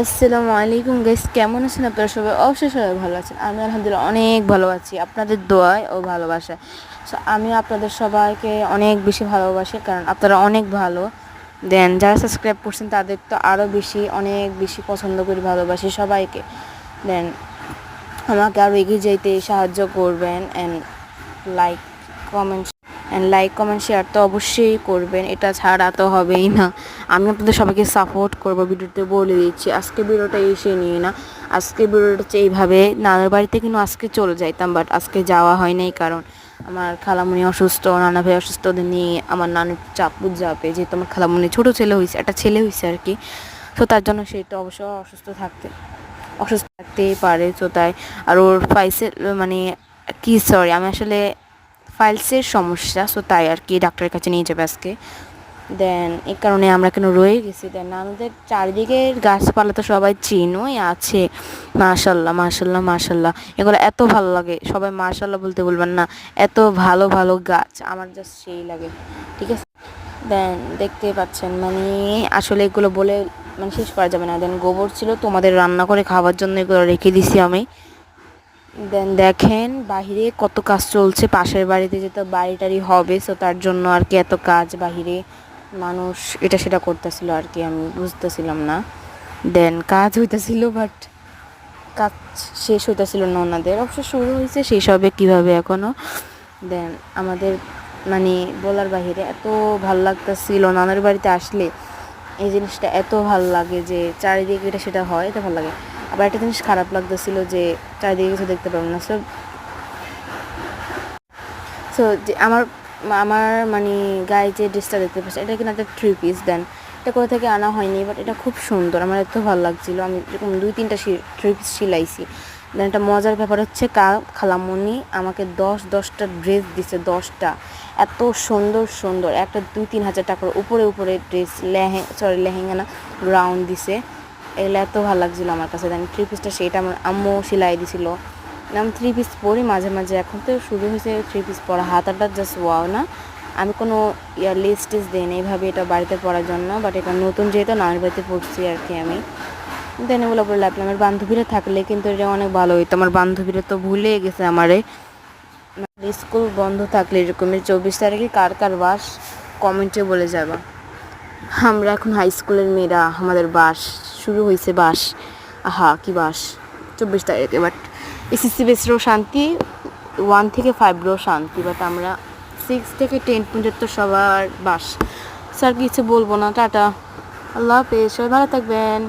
আসসালামু আলাইকুম গাইস, কেমন আছেন আপনারা? সবাই অবশ্যই সবাই ভালো আছেন। আমি আলহামদুলিল্লাহ অনেক ভালো আছি, আপনাদের দোয়ায় ও ভালোবাসায়। সো আমি আপনাদের সবাইকে অনেক বেশি ভালোবাসি, কারণ আপনারা অনেক ভালো। দেন যারা সাবস্ক্রাইব করছেন তাদের তো আরও বেশি, অনেক বেশি পছন্দ করি, ভালোবাসি সবাইকে। দেন আমাকে আরও এগিয়ে যেতে সাহায্য করবেন। Like comment like comment share তো অবশ্যই করবেন, এটা ছাড়া তো হবেই না। আমি আপনাদের সবাইকে সাপোর্ট করবো, ভিডিওতে বলে দিচ্ছি। আজকে ভিডিওটা এসে নিয়ে না, আজকে ভিডিওটা হচ্ছে এইভাবে, নানার বাড়িতে কিন্তু আজকে চলে যাইতাম, বাট আজকে যাওয়া হয় নাই, কারণ আমার খালামণি অসুস্থ, নানা ভাই অসুস্থ, ওদের নিয়ে আমার নানুর চাপু যাবে, যেহেতু আমার খালামণি ছোটো ছেলে হয়েছে, একটা ছেলে হয়েছে আর কি। তো তার জন্য সে তো অবশ্য অসুস্থ থাকতেই পারে। তো তাই আর ওর ফাইসের মানে কি, সরি, আমি আসলে ফাইলসের সমস্যা, সো তাই আর কি ডাক্তারের কাছে নিয়ে যাবে আজকে। দেন এই কারণে আমরা কেন রয়ে গেছি। দেন আমাদের চারিদিকের গাছপালা তো সবাই চিনোই আছে, মাশাল্লাহ মাশাল্লাহ মাশাল্লাহ, এগুলো এত ভালো লাগে। সবাই মাশাল্লাহ বলতে বলবেন না, এত ভালো ভালো গাছ, আমার জাস্ট সেই লাগে। ঠিক আছে, দেন দেখতে পাচ্ছেন, মানে আসলে এগুলো বলে মানে শেষ করা যাবে না। দেন গোবর ছিল, তোমাদের রান্না করে খাওয়ার জন্য এগুলো রেখে দিছি আমি। দেন দেখেন বাহিরে কত কাজ চলছে, পাশের বাড়িতে যেহেতু বাড়ি টাড়ি হবে, সো তার জন্য আর কি এত কাজ, বাহিরে মানুষ এটা সেটা করতেছিল আর কি, আমি বুঝতেছিলাম না। দেন কাজ হইতেছিল, বাট কাজ শেষ হইতেছিল না ওনাদের, অবশ্য শুরু হয়েছে, শেষ হবে কীভাবে এখনও। দেন আমাদের মানে বলার বাহিরে এত ভাল লাগতেছিল নানার বাড়িতে আসলে, এই জিনিসটা এত ভাল লাগে যে চারিদিকে এটা সেটা হয়, এটা ভালো লাগে। আবার একটা জিনিস খারাপ লাগতেছিল যে চারিদিকে কিছু দেখতে পারবো না। সো যে আমার আমার মানে গায়ে যে ড্রেসটা দেখতে পাচ্ছি, এটা কিনা একটা 3 পিস। দেন এটা কোথা থেকে আনা হয়নি, বাট এটা খুব সুন্দর, আমার এত ভালো লাগছিলো। আমি এরকম 2-3টা 3 পিস সিলাইছি। দেন একটা মজার ব্যাপার হচ্ছে, খালামণি আমাকে 10টা ড্রেস দিছে, 10টা, এত সুন্দর সুন্দর, একটা 2-3 হাজার টাকার উপরে ড্রেস, লেহেঙ্গা না, গ্রাউন্ড দিছে। এগুলো এত ভালো লাগছিলো আমার কাছে। দেন 3 পিসটা সেইটা আমার আম্মু সেলাই দিছিল। আমি 3 পিস পরি মাঝে মাঝে, এখন তো শুরু হয়েছে 3 পিস পরা। হাতাটা জাস্ট ওয়াও না, আমি কোনো লেস টেস দিই না এইভাবে, এটা বাড়িতে পরার জন্য, বাট এটা নতুন যেহেতু নানির বাড়িতে পড়ছি আর কি আমি। দেন এগুলো বলে লাভ, আমার বান্ধবীরা থাকলে কিন্তু এটা অনেক ভালো হইতো। আমার বান্ধবীরা তো ভুলে গেছে আমারে। স্কুল বন্ধ থাকলে এরকমের 24 তারিখে কার কার বাস কমেন্টে বলে যাবা। আমরা এখন হাই স্কুলের মেয়েরা, আমাদের বাস শুরু হয়েছে, বাস, আহা কি বাস 24 তারিখে। বাট এসএসসি বেসরও শান্তি, 1 থেকে 5রও শান্তি, বাট আমরা 6 থেকে 10 পর্যন্ত সবার বাস। স্যার কিছু বলবো না, টাটা, আল্লাহ হাফেজ, সবাই ভালো থাকবেন।